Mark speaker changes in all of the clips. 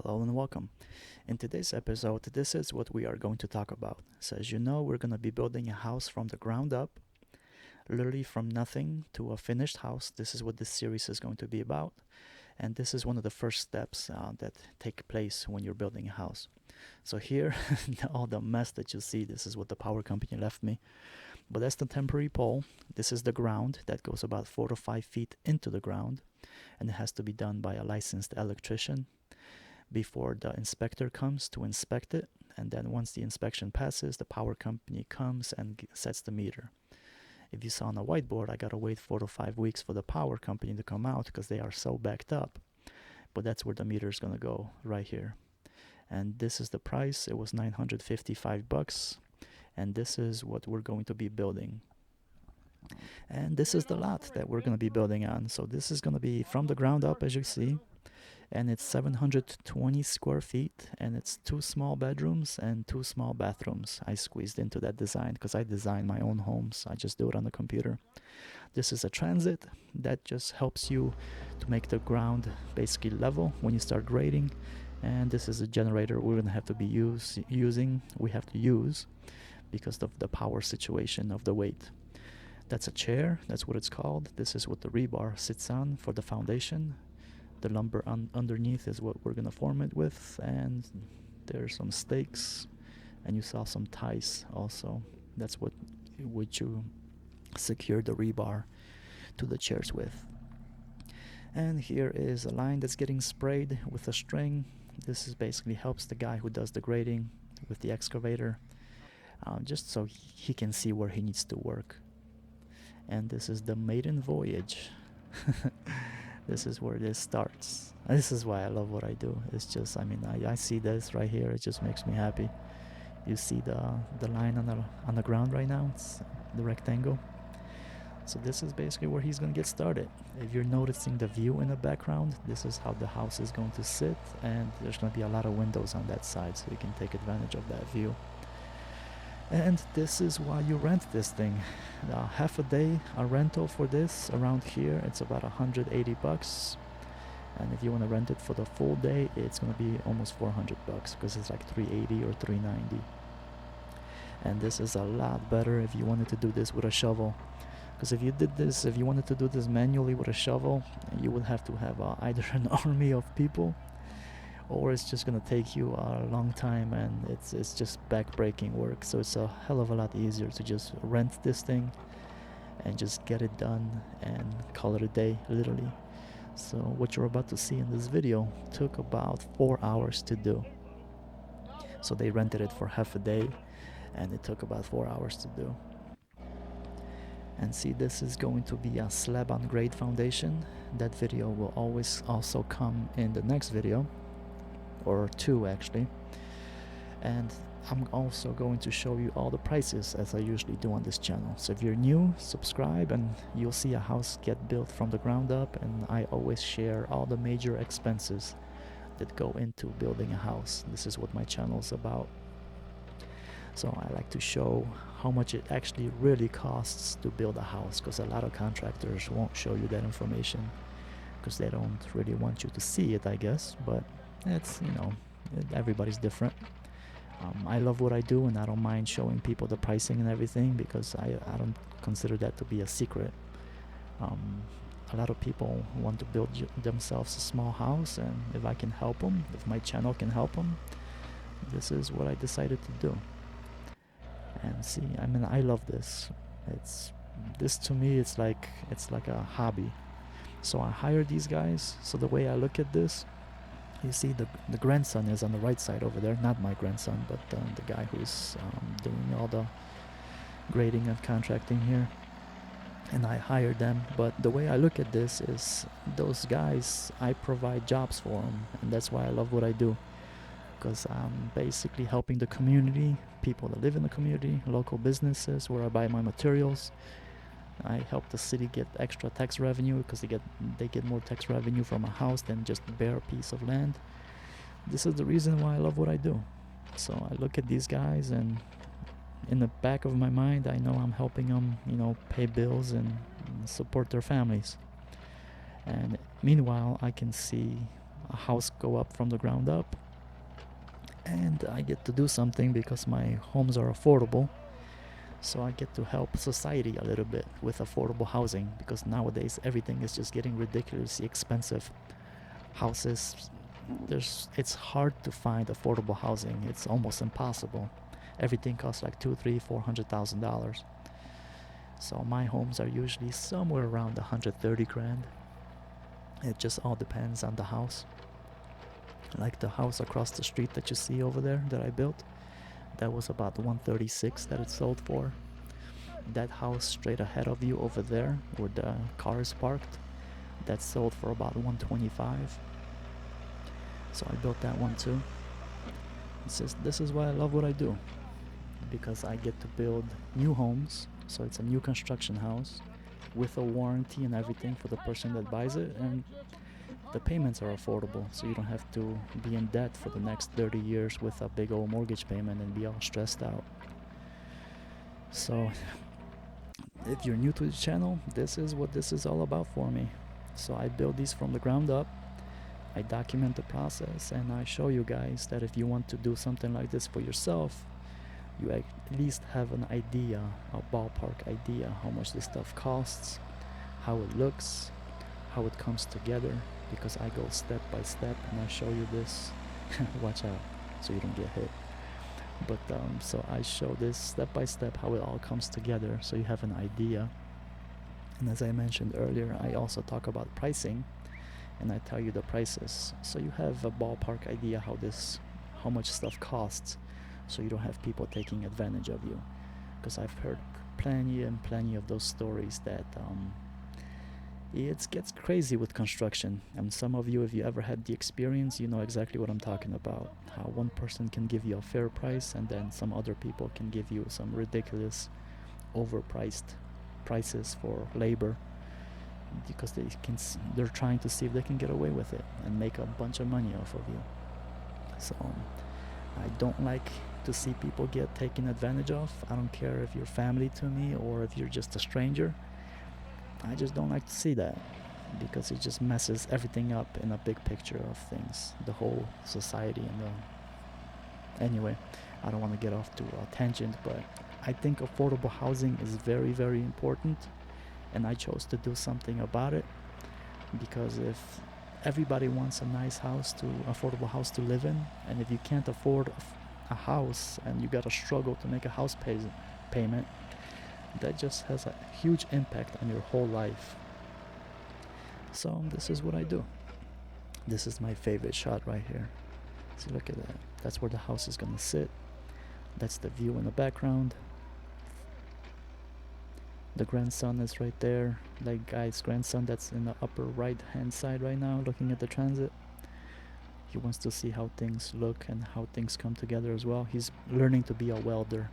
Speaker 1: Hello and welcome. In today's episode, this is what we are going to talk about. So, as you know, we're going to be building a house from the ground up, literally from nothing to a finished house. This is what this series is going to be about. And this is one of the first steps that take place when you're building a house. So, here, all the mess that you see, this is what the power company left me. But that's the temporary pole. This is the ground that goes about 4 to 5 feet into the ground. And it has to be done by a licensed electrician before the inspector comes to inspect it. And then once the inspection passes, the power company comes and sets the meter. If you saw on the whiteboard, I gotta wait 4 to 5 weeks for the power company to come out because they are so backed up. But that's where the meter is gonna go, right here. And this is the price. It was $955, and this is what we're going to be building. And this is the lot that we're gonna be building on. So this is gonna be from the ground up, as you see, and it's 720 square feet, and it's 2 small bedrooms and 2 small bathrooms. I squeezed into that design because I design my own homes. I just do it on the computer. This is a transit that just helps you to make the ground basically level when you start grading. And this is a generator we're gonna have to be using. We have to use because of the power situation of the weight. That's a chair. That's what it's called. This is what the rebar sits on for the foundation. The lumber underneath is what we're gonna form it with, and there's some stakes, and you saw some ties also. That's what you secure the rebar to the chairs with. And here is a line that's getting sprayed with a string. This is basically helps the guy who does the grading with the excavator, just so he can see where he needs to work. And this is the maiden voyage. This is where this starts. This is why I love what I do. It's just, I see this right here. It just makes me happy. You see the line on the ground right now? It's the rectangle. So this is basically where he's going to get started. If you're noticing the view in the background, this is how the house is going to sit. And there's going to be a lot of windows on that side, so you can take advantage of that view. And this is why you rent this thing. Half a day, a rental for this around here, it's about $180. And if you want to rent it for the full day, it's going to be almost $400 because it's like $380 or $390. And this is a lot better if you wanted to do this with a shovel. Because if you wanted to do this manually with a shovel, you would have to have either an army of people, or it's just gonna take you a long time, and it's just back-breaking work. So it's a hell of a lot easier to just rent this thing and just get it done and call it a day, literally. So what you're about to see in this video took about 4 hours to do. So they rented it for half a day, and it took about 4 hours to do. And see, this is going to be a slab on grade foundation. That video will always also come in the next video, or 2 actually. And I'm also going to show you all the prices as I usually do on this channel. So if you're new, subscribe and you'll see a house get built from the ground up, and I always share all the major expenses that go into building a house. This is what my channel is about. So I like to show how much it actually really costs to build a house, because a lot of contractors won't show you that information because they don't really want you to see it, I guess. But it's, everybody's different. I love what I do, and I don't mind showing people the pricing and everything, because I don't consider that to be a secret. A lot of people want to build themselves a small house, and if I can help them, if my channel can help them, this is what I decided to do. And see, I love this. This to me, it's like a hobby. So I hired these guys. So the way I look at this, you see the grandson is on the right side over there. Not my grandson, but the guy who's doing all the grading and contracting here. And I hired them. But the way I look at this is, those guys, I provide jobs for them. And that's why I love what I do. Because I'm basically helping the community, people that live in the community, local businesses where I buy my materials. I help the city get extra tax revenue, because they get more tax revenue from a house than just a bare piece of land. This is the reason why I love what I do. So I look at these guys, and in the back of my mind, I know I'm helping them, pay bills and support their families. And meanwhile, I can see a house go up from the ground up, and I get to do something because my homes are affordable. So I get to help society a little bit with affordable housing, because nowadays everything is just getting ridiculously expensive. Houses, it's hard to find affordable housing. It's almost impossible. Everything costs like $2, $3, $400,000. So my homes are usually somewhere around 130 grand. It just all depends on the house. Like the house across the street that you see over there that I built, that was about 136 that it sold for. That house straight ahead of you over there where the car is parked, that sold for about 125. So I built that one too. This is why I love what I do, because I get to build new homes. So it's a new construction house with a warranty and everything for the person that buys it, and the payments are affordable, so you don't have to be in debt for the next 30 years with a big old mortgage payment and be all stressed out. So if you're new to the channel, this is what this is all about for me. So I build these from the ground up, I document the process, and I show you guys that if you want to do something like this for yourself, you at least have an idea, a ballpark idea, how much this stuff costs, how it looks, how it comes together, because I go step by step and I show you this. Watch out so you don't get hit. But so I show this step by step how it all comes together, so you have an idea. And as I mentioned earlier, I also talk about pricing, and I tell you the prices, so you have a ballpark idea how much stuff costs, so you don't have people taking advantage of you. Because I've heard plenty of those stories that it gets crazy with construction, and some of you, if you ever had the experience, you know exactly what I'm talking about. How one person can give you a fair price, and then some other people can give you some ridiculous overpriced prices for labor, because they're trying to see if they can get away with it and make a bunch of money off of you. So I don't like to see people get taken advantage of. I don't care if you're family to me or if you're just a stranger. I just don't like to see that, because it just messes everything up in a big picture of things, the whole society. And anyway, I don't want to get off to a tangent, but I think affordable housing is very, very important, and I chose to do something about it, because if everybody wants a nice house, affordable house to live in, and if you can't afford a house and you gotta struggle to make a house payment, that just has a huge impact on your whole life. So this is what I do. This is my favorite shot right here. See, look at that. That's where the house is gonna sit. That's the view in the background. The grandson is right there. That guy's grandson that's in the upper right hand side right now looking at the transit. He wants to see how things look and how things come together as well. He's learning to be a welder.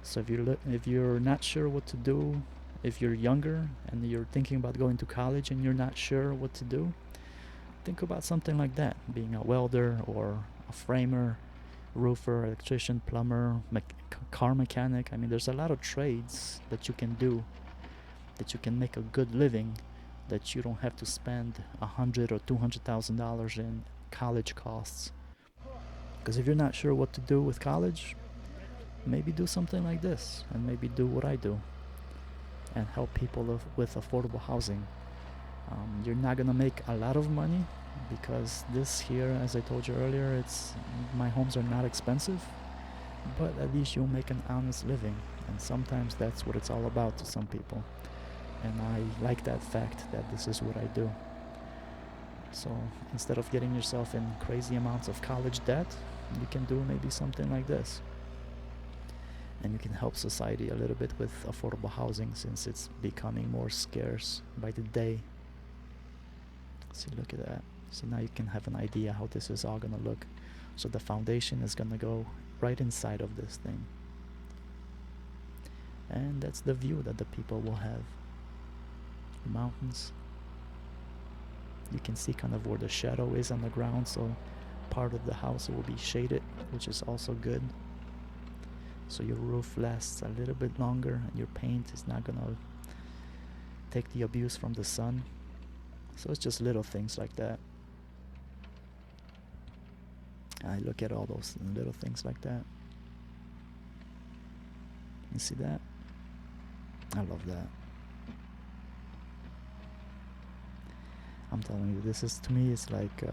Speaker 1: So if you're not sure what to do, if you're younger and you're thinking about going to college and you're not sure what to do, think about something like that, being a welder or a framer, roofer, electrician, plumber, car mechanic. I mean, there's a lot of trades that you can do, that you can make a good living, that you don't have to spend $100,000 or $200,000 in college costs. Because if you're not sure what to do with college, maybe do something like this, and maybe do what I do and help people with affordable housing. You're not gonna make a lot of money, because this here, as I told you earlier, my homes are not expensive, but at least you'll make an honest living, and sometimes that's what it's all about to some people, and I like that fact that this is what I do. So instead of getting yourself in crazy amounts of college debt, you can do maybe something like this, and you can help society a little bit with affordable housing, since it's becoming more scarce by the day. See, look at that. So now you can have an idea how this is all gonna look. So the foundation is gonna go right inside of this thing, and that's the view that the people will have. Mountains. You can see kind of where the shadow is on the ground, so part of the house will be shaded, which is also good. So your roof lasts a little bit longer, and your paint is not gonna take the abuse from the sun. So it's just little things like that. I look at all those little things like that. You see that? I love that. I'm telling you, this is, to me, it's like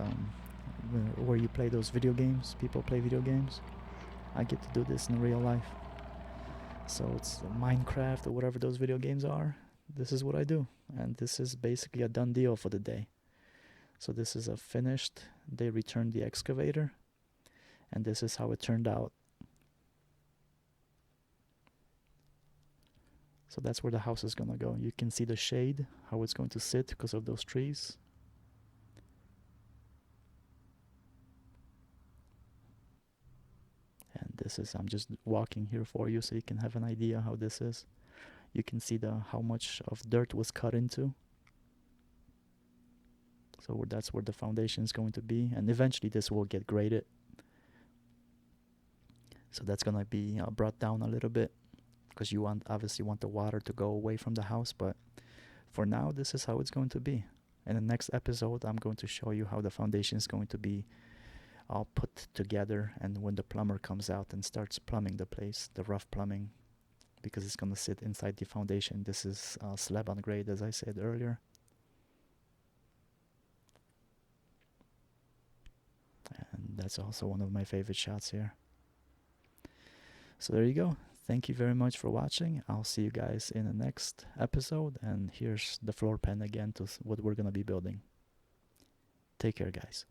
Speaker 1: where you play those video games. People play video games. I get to do this in real life. So it's Minecraft or whatever those video games are. This is what I do. And this is basically a done deal for the day. So this is a finished, they returned the excavator. And this is how it turned out. So that's where the house is gonna go. You can see the shade, how it's going to sit because of those trees. And this is, I'm just walking here for you so you can have an idea how this is. You can see how much of dirt was cut into. So that's where the foundation is going to be, and eventually this will get graded. So that's gonna be brought down a little bit because you obviously want the water to go away from the house, but for now this is how it's going to be. In the next episode I'm going to show you how the foundation is going to be all put together, and when the plumber comes out and starts plumbing the place, the rough plumbing, because it's going to sit inside the foundation. This is slab on grade, as I said earlier. And that's also one of my favorite shots here. So there you go. Thank you very much for watching. I'll see you guys in the next episode, and here's the floor plan again to what we're going to be building. Take care, guys.